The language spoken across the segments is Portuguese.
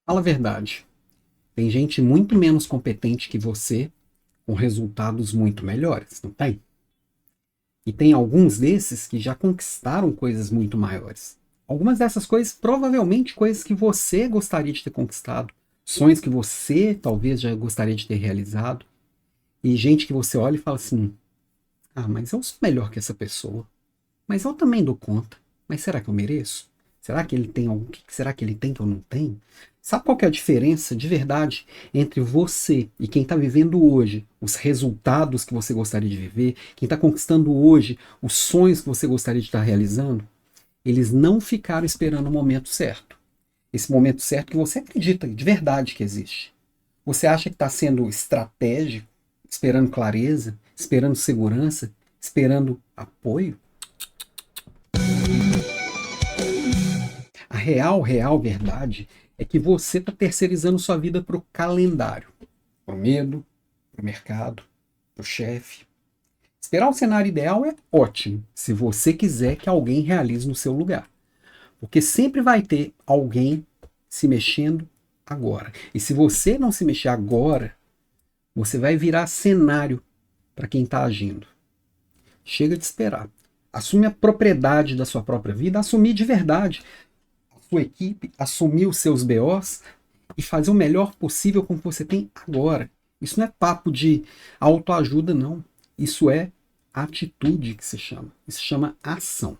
Fala a verdade. Tem gente muito menos competente que você, com resultados muito melhores, não tem? E tem alguns desses que já conquistaram coisas muito maiores. Algumas dessas coisas, provavelmente coisas que você gostaria de ter conquistado, sonhos que você talvez já gostaria de ter realizado, e gente que você olha e fala assim: ah, mas eu sou melhor que essa pessoa. Mas eu também dou conta. Mas será que eu mereço? Será que ele tem algo? O que será que ele tem que eu não tenho? Sabe qual que é a diferença de verdade entre você e quem está vivendo hoje os resultados que você gostaria de viver, quem está conquistando hoje os sonhos que você gostaria de estar realizando? Eles não ficaram esperando o momento certo. Esse momento certo que você acredita de verdade que existe. Você acha que está sendo estratégico, esperando clareza, esperando segurança, esperando apoio? A real verdade é que você está terceirizando sua vida para o calendário, para o medo, para o mercado, para o chefe. Esperar o cenário ideal é ótimo, se você quiser que alguém realize no seu lugar. Porque sempre vai ter alguém se mexendo agora. E se você não se mexer agora, você vai virar cenário para quem está agindo. Chega de esperar. Assume a propriedade da sua própria vida, assumir de verdade a sua equipe, assumir os seus BOs e fazer o melhor possível com o que você tem agora. Isso não é papo de autoajuda, não. Isso é atitude que se chama. Isso se chama ação.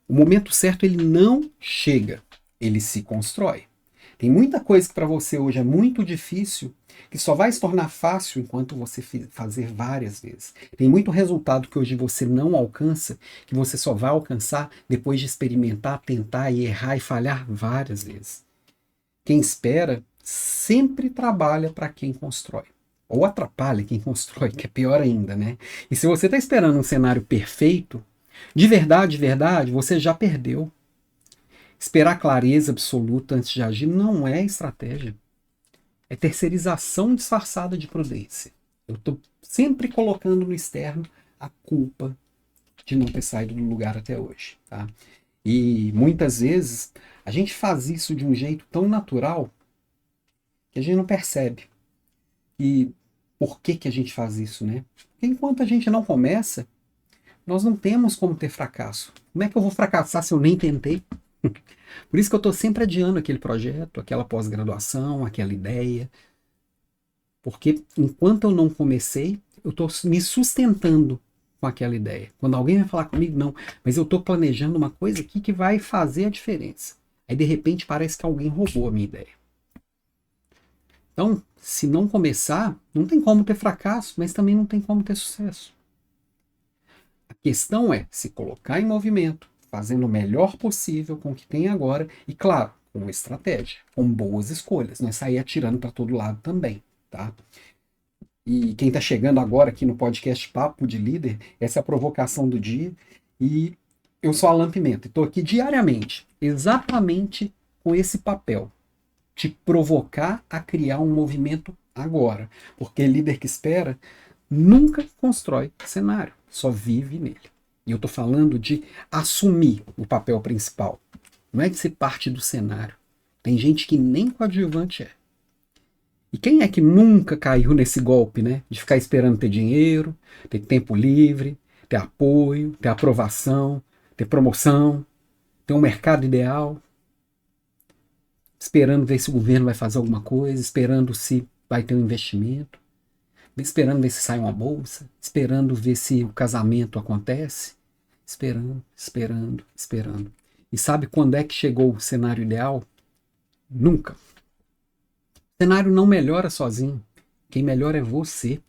O momento certo ele não chega, ele se constrói. Tem muita coisa que para você hoje é muito difícil, que só vai se tornar fácil enquanto você fazer várias vezes. Tem muito resultado que hoje você não alcança, que você só vai alcançar depois de experimentar, tentar e errar e falhar várias vezes. Quem espera sempre trabalha para quem constrói. Ou atrapalha quem constrói, que é pior ainda, né? E se você está esperando um cenário perfeito, de verdade, você já perdeu. Esperar clareza absoluta antes de agir não é estratégia. É terceirização disfarçada de prudência. Eu estou sempre colocando no externo a culpa de não ter saído do lugar até hoje. Tá? E muitas vezes a gente faz isso de um jeito tão natural que a gente não percebe. E por que a gente faz isso, né? Porque enquanto a gente não começa, nós não temos como ter fracasso. Como é que eu vou fracassar se eu nem tentei? Por isso que eu estou sempre adiando aquele projeto, aquela pós-graduação, aquela ideia. Porque enquanto eu não comecei, eu estou me sustentando com aquela ideia. Quando alguém vai falar comigo, não, mas eu estou planejando uma coisa aqui que vai fazer a diferença. Aí de repente parece que alguém roubou a minha ideia. Então, se não começar, não tem como ter fracasso, mas também não tem como ter sucesso. A questão é se colocar em movimento, fazendo o melhor possível com o que tem agora e, claro, com estratégia, com boas escolhas, não é sair atirando para todo lado também, tá? E quem está chegando agora aqui no podcast Papo de Líder, essa é a provocação do dia e eu sou Alan Pimenta e estou aqui diariamente, exatamente com esse papel, te provocar a criar um movimento agora, porque líder que espera nunca constrói cenário, só vive nele. E eu estou falando de assumir o papel principal. Não é de ser parte do cenário. Tem gente que nem coadjuvante é. E quem é que nunca caiu nesse golpe, né? De ficar esperando ter dinheiro, ter tempo livre, ter apoio, ter aprovação, ter promoção, ter um mercado ideal, esperando ver se o governo vai fazer alguma coisa, esperando se vai ter um investimento, esperando ver se sai uma bolsa, esperando ver se o casamento acontece, esperando, esperando, esperando. E sabe quando é que chegou o cenário ideal? Nunca. O cenário não melhora sozinho. Quem melhora é você.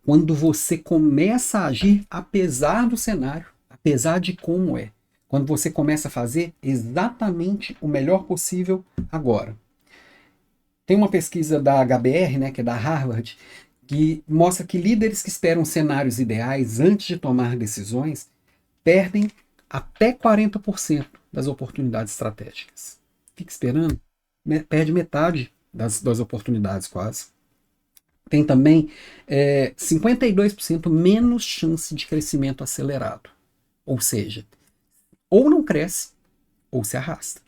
Quando você começa a agir apesar do cenário, apesar de como é. Quando você começa a fazer exatamente o melhor possível agora. Tem uma pesquisa da HBR, né, que é da Harvard, que mostra que líderes que esperam cenários ideais antes de tomar decisões perdem até 40% das oportunidades estratégicas. Fica esperando, perde metade das oportunidades quase. Tem também 52% menos chance de crescimento acelerado. Ou seja, ou não cresce, ou se arrasta.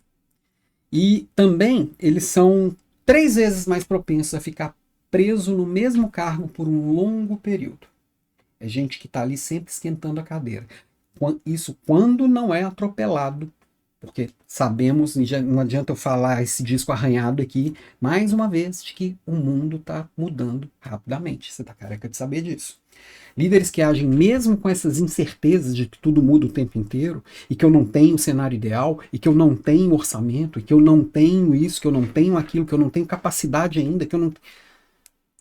E também eles são 3 vezes mais propensos a ficar preso no mesmo cargo por um longo período. É gente que está ali sempre esquentando a cadeira. Isso quando não é atropelado, porque sabemos, não adianta eu falar esse disco arranhado aqui, mais uma vez, de que o mundo está mudando rapidamente. Você está careca de saber disso. Líderes que agem mesmo com essas incertezas de que tudo muda o tempo inteiro, e que eu não tenho cenário ideal, e que eu não tenho orçamento, e que eu não tenho isso, que eu não tenho aquilo, que eu não tenho capacidade ainda, que eu não.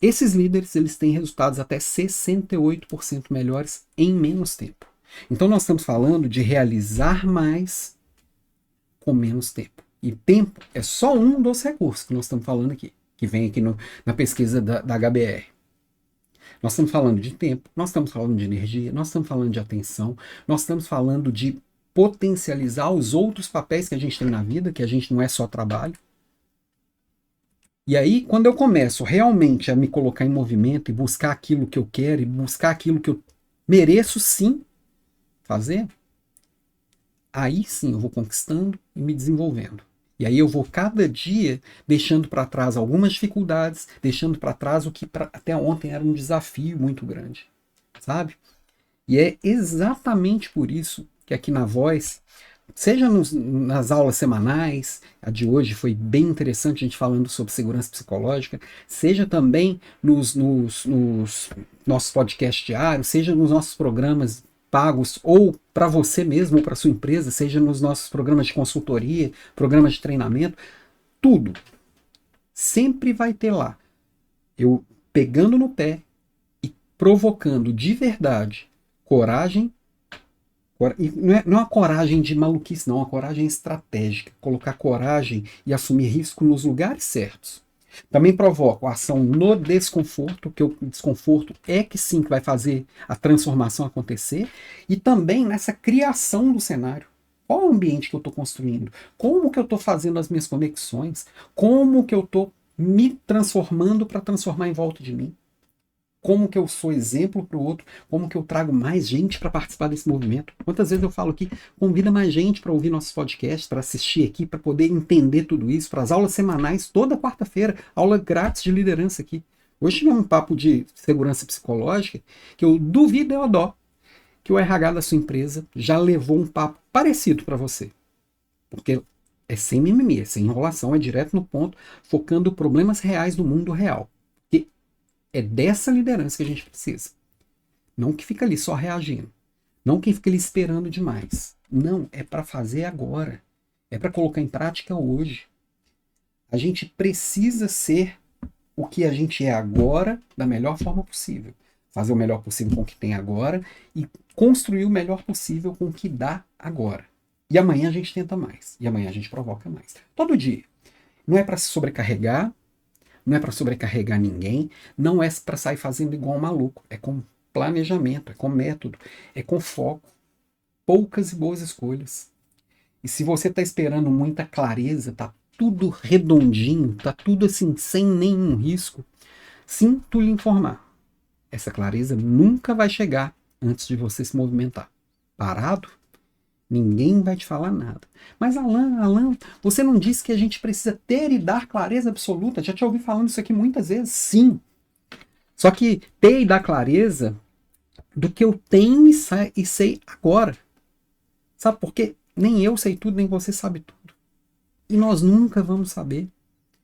Esses líderes, eles têm resultados até 68% melhores em menos tempo. Então nós estamos falando de realizar mais com menos tempo. E tempo é só um dos recursos que nós estamos falando aqui, que vem aqui na pesquisa da HBR. Nós estamos falando de tempo, nós estamos falando de energia, nós estamos falando de atenção, nós estamos falando de potencializar os outros papéis que a gente tem na vida, que a gente não é só trabalho. E aí, quando eu começo realmente a me colocar em movimento e buscar aquilo que eu quero, e buscar aquilo que eu mereço sim fazer, aí sim eu vou conquistando e me desenvolvendo. E aí eu vou cada dia deixando para trás algumas dificuldades, deixando para trás o que até ontem era um desafio muito grande, sabe? E é exatamente por isso que aqui na Voz, seja nas aulas semanais, a de hoje foi bem interessante a gente falando sobre segurança psicológica, seja também nos nossos podcasts diários, seja nos nossos programas pagos ou para você mesmo ou para sua empresa, seja nos nossos programas de consultoria, programas de treinamento, tudo sempre vai ter lá eu pegando no pé e provocando de verdade coragem. E não é uma coragem de maluquice, não, é uma coragem estratégica. Colocar coragem e assumir risco nos lugares certos. Também provoca a ação no desconforto, que o desconforto é que sim que vai fazer a transformação acontecer, e também nessa criação do cenário. Qual é o ambiente que eu estou construindo? Como que eu estou fazendo as minhas conexões? Como que eu estou me transformando para transformar em volta de mim? Como que eu sou exemplo para o outro, como que eu trago mais gente para participar desse movimento. Quantas vezes eu falo aqui, convida mais gente para ouvir nossos podcasts, para assistir aqui, para poder entender tudo isso, para as aulas semanais, toda quarta-feira, aula grátis de liderança aqui. Hoje tivemos um papo de segurança psicológica, que eu duvido eu dó que o RH da sua empresa já levou um papo parecido para você. Porque é sem mimimi, é sem enrolação, é direto no ponto, focando problemas reais do mundo real. É dessa liderança que a gente precisa. Não que fica ali só reagindo. Não que fica ali esperando demais. Não, é para fazer agora. É para colocar em prática hoje. A gente precisa ser o que a gente é agora da melhor forma possível. Fazer o melhor possível com o que tem agora e construir o melhor possível com o que dá agora. E amanhã a gente tenta mais. E amanhã a gente provoca mais. Todo dia. Não é para se sobrecarregar, não é para sobrecarregar ninguém, não é para sair fazendo igual um maluco. É com planejamento, é com método, é com foco. Poucas e boas escolhas. E se você está esperando muita clareza, tá tudo redondinho, tá tudo assim, sem nenhum risco, sinto lhe informar. Essa clareza nunca vai chegar antes de você se movimentar. Parado? Ninguém vai te falar nada. Mas Alan, você não disse que a gente precisa ter e dar clareza absoluta? Já te ouvi falando isso aqui muitas vezes. Sim. Só que ter e dar clareza do que eu tenho e sei agora. Sabe por quê? Nem eu sei tudo, nem você sabe tudo. E nós nunca vamos saber.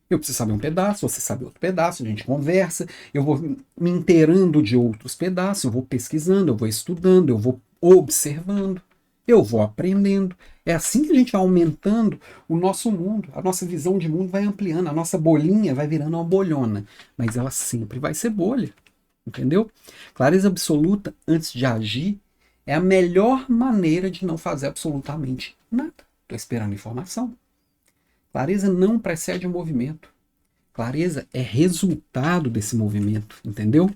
Eu preciso saber um pedaço, você sabe outro pedaço, a gente conversa, eu vou me inteirando de outros pedaços, eu vou pesquisando, eu vou estudando, eu vou observando. Eu vou aprendendo. É assim que a gente vai aumentando o nosso mundo. A nossa visão de mundo vai ampliando. A nossa bolinha vai virando uma bolhona. Mas ela sempre vai ser bolha. Entendeu? Clareza absoluta antes de agir é a melhor maneira de não fazer absolutamente nada. Estou esperando informação. Clareza não precede o movimento. Clareza é resultado desse movimento. Entendeu?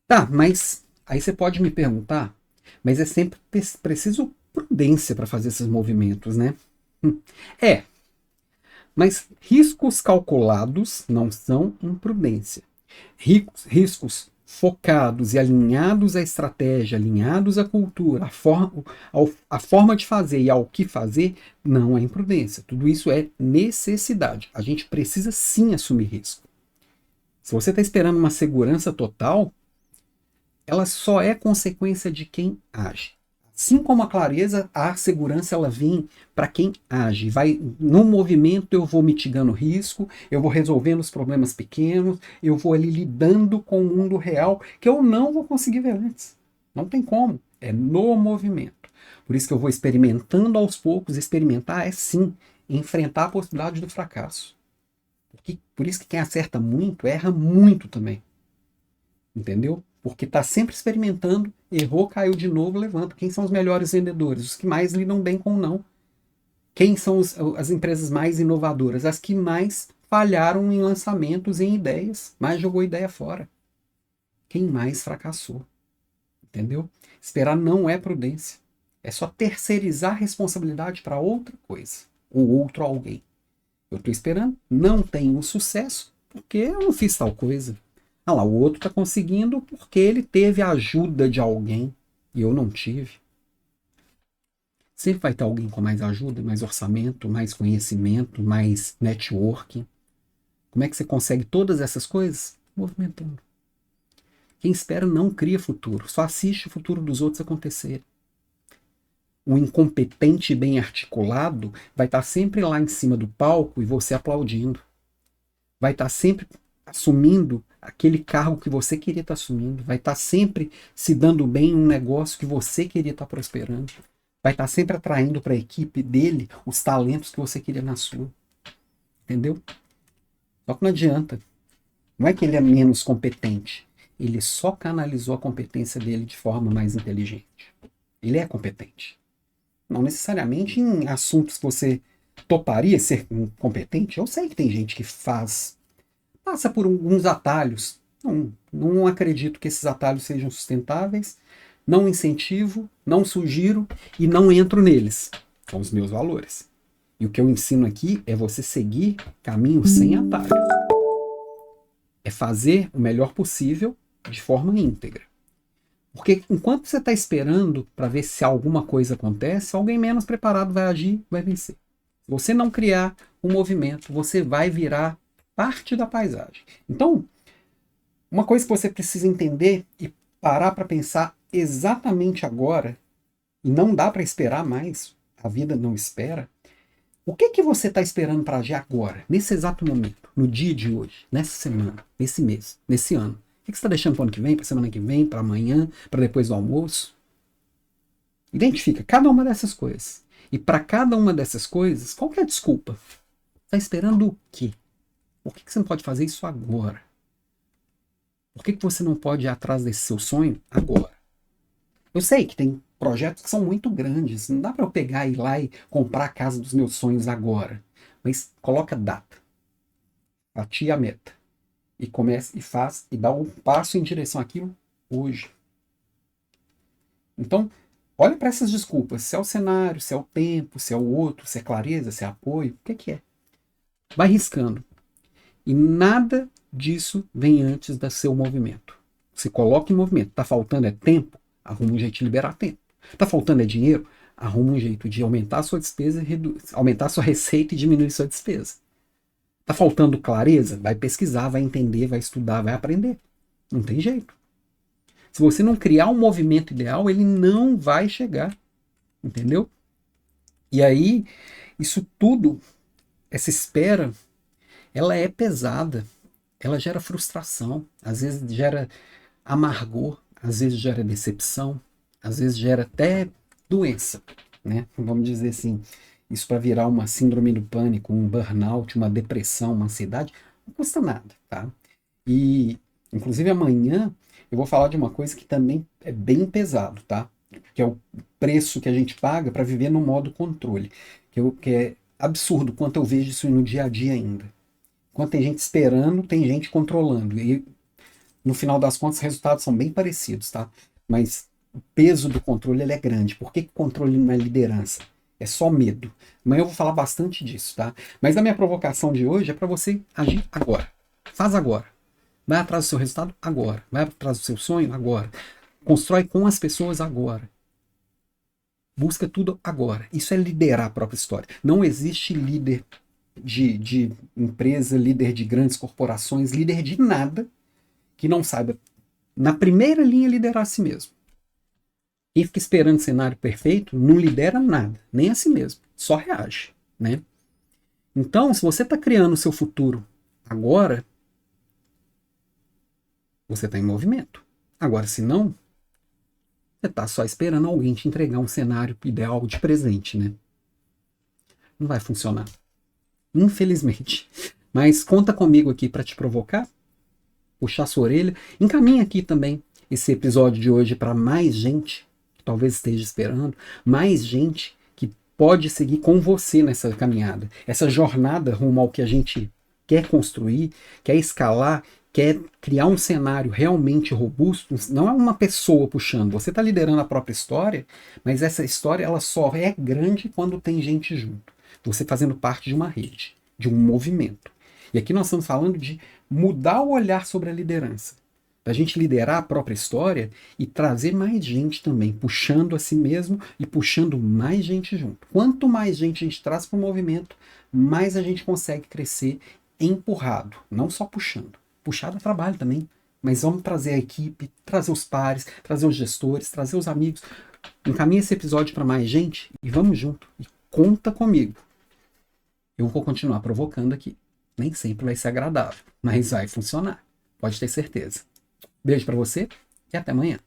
Tá, mas aí você pode me perguntar, mas é sempre preciso prudência para fazer esses movimentos, né? É, mas riscos calculados não são imprudência. Riscos focados e alinhados à estratégia, alinhados à cultura, a forma de fazer e ao que fazer, não é imprudência. Tudo isso é necessidade. A gente precisa sim assumir risco. Se você está esperando uma segurança total, ela só é consequência de quem age. Assim como a clareza, a segurança ela vem para quem age. Vai no movimento, eu vou mitigando o risco, eu vou resolvendo os problemas pequenos, eu vou ali lidando com o mundo real que eu não vou conseguir ver antes. Não tem como. É no movimento. Por isso que eu vou experimentando aos poucos. Experimentar é sim enfrentar a possibilidade do fracasso. Por isso que quem acerta muito, erra muito também. Entendeu? Porque está sempre experimentando, errou, caiu de novo, levanta. Quem são os melhores vendedores? Os que mais lidam bem com o não. Quem são as empresas mais inovadoras? As que mais falharam em lançamentos, em ideias, mais jogou ideia fora. Quem mais fracassou? Entendeu? Esperar não é prudência. É só terceirizar a responsabilidade para outra coisa, ou outro alguém. Eu estou esperando, não tenho sucesso, porque eu não fiz tal coisa. Ah lá, o outro está conseguindo porque ele teve a ajuda de alguém e eu não tive. Sempre vai ter alguém com mais ajuda, mais orçamento, mais conhecimento, mais networking. Como é que você consegue todas essas coisas? Movimentando. Quem espera não cria futuro, só assiste o futuro dos outros acontecer. O incompetente bem articulado vai estar sempre lá em cima do palco e você aplaudindo. Vai estar sempre assumindo aquele cargo que você queria estar assumindo, vai estar sempre se dando bem em um negócio que você queria estar prosperando, vai estar sempre atraindo para a equipe dele os talentos que você queria na sua. Entendeu? Só que não adianta. Não é que ele é menos competente. Ele só canalizou a competência dele de forma mais inteligente. Ele é competente. Não necessariamente em assuntos que você toparia ser competente. Eu sei que tem gente que passa por alguns atalhos. Não acredito que esses atalhos sejam sustentáveis. Não incentivo, não sugiro e não entro neles. São os meus valores. E o que eu ensino aqui é você seguir caminho sem atalhos. É fazer o melhor possível de forma íntegra. Porque enquanto você está esperando para ver se alguma coisa acontece, alguém menos preparado vai agir, vai vencer. Se você não criar um movimento, você vai virar parte da paisagem. Então, uma coisa que você precisa entender e parar para pensar exatamente agora, e não dá para esperar mais, a vida não espera, o que você está esperando para agir agora, nesse exato momento, no dia de hoje, nessa semana, nesse mês, nesse ano? O que você está deixando para o ano que vem, para a semana que vem, para amanhã, para depois do almoço? Identifica cada uma dessas coisas. E para cada uma dessas coisas, qual que é a desculpa? Está esperando o quê? Por que você não pode fazer isso agora? Por que você não pode ir atrás desse seu sonho agora? Eu sei que tem projetos que são muito grandes. Não dá para eu pegar e ir lá e comprar a casa dos meus sonhos agora. Mas coloca data. Fatia a meta. E comece e faz e dá um passo em direção àquilo hoje. Então, olha para essas desculpas. Se é o cenário, se é o tempo, se é o outro, se é clareza, se é apoio, o que é? Vai riscando. E nada disso vem antes do seu movimento. Se coloca em movimento. Está faltando é tempo? Arruma um jeito de liberar tempo. Está faltando é dinheiro? Arruma um jeito de aumentar a sua despesa, aumentar a sua receita e diminuir sua despesa. Está faltando clareza? Vai pesquisar, vai entender, vai estudar, vai aprender. Não tem jeito. Se você não criar um movimento ideal, ele não vai chegar. Entendeu? E aí, isso tudo, essa espera, ela é pesada. Ela gera frustração. Às vezes gera amargor. Às vezes gera decepção. Às vezes gera até doença. Né? Vamos dizer assim, isso para virar uma síndrome do pânico, um burnout, uma depressão, uma ansiedade, não custa nada, tá? E, inclusive, amanhã eu vou falar de uma coisa que também é bem pesado, tá? Que é o preço que a gente paga para viver no modo controle. Que é absurdo quanto eu vejo isso no dia a dia ainda. Enquanto tem gente esperando, tem gente controlando. E, no final das contas, os resultados são bem parecidos, tá? Mas o peso do controle ele é grande. Por que controle não é liderança? É só medo. Amanhã eu vou falar bastante disso, tá? Mas a minha provocação de hoje é para você agir agora. Faz agora. Vai atrás do seu resultado agora. Vai atrás do seu sonho agora. Constrói com as pessoas agora. Busca tudo agora. Isso é liderar a própria história. Não existe líder de empresa, líder de grandes corporações, líder de nada que não saiba, na primeira linha, liderar a si mesmo. Quem fica esperando o cenário perfeito não lidera nada, nem a si mesmo. Só reage, né? Então, se você está criando o seu futuro agora, você está em movimento. Agora, se não, você está só esperando alguém te entregar um cenário ideal de presente, né? Não vai funcionar. Infelizmente. Mas conta comigo aqui para te provocar, puxar sua orelha. Encaminha aqui também esse episódio de hoje para mais gente que talvez esteja esperando, mais gente que pode seguir com você nessa caminhada. Essa jornada rumo ao que a gente quer construir, quer escalar, quer criar um cenário realmente robusto. Não é uma pessoa puxando, você está liderando a própria história, mas essa história ela só é grande quando tem gente junto. Você fazendo parte de uma rede, de um movimento. E aqui nós estamos falando de mudar o olhar sobre a liderança. Da gente liderar a própria história e trazer mais gente também, puxando a si mesmo e puxando mais gente junto. Quanto mais gente a gente traz para o movimento, mais a gente consegue crescer empurrado, não só puxando. Puxar dá trabalho também, mas vamos trazer a equipe, trazer os pares, trazer os gestores, trazer os amigos. Encaminha esse episódio para mais gente e vamos junto. E conta comigo. Eu vou continuar provocando aqui. Nem sempre vai ser agradável, mas vai funcionar. Pode ter certeza. Beijo para você e até amanhã.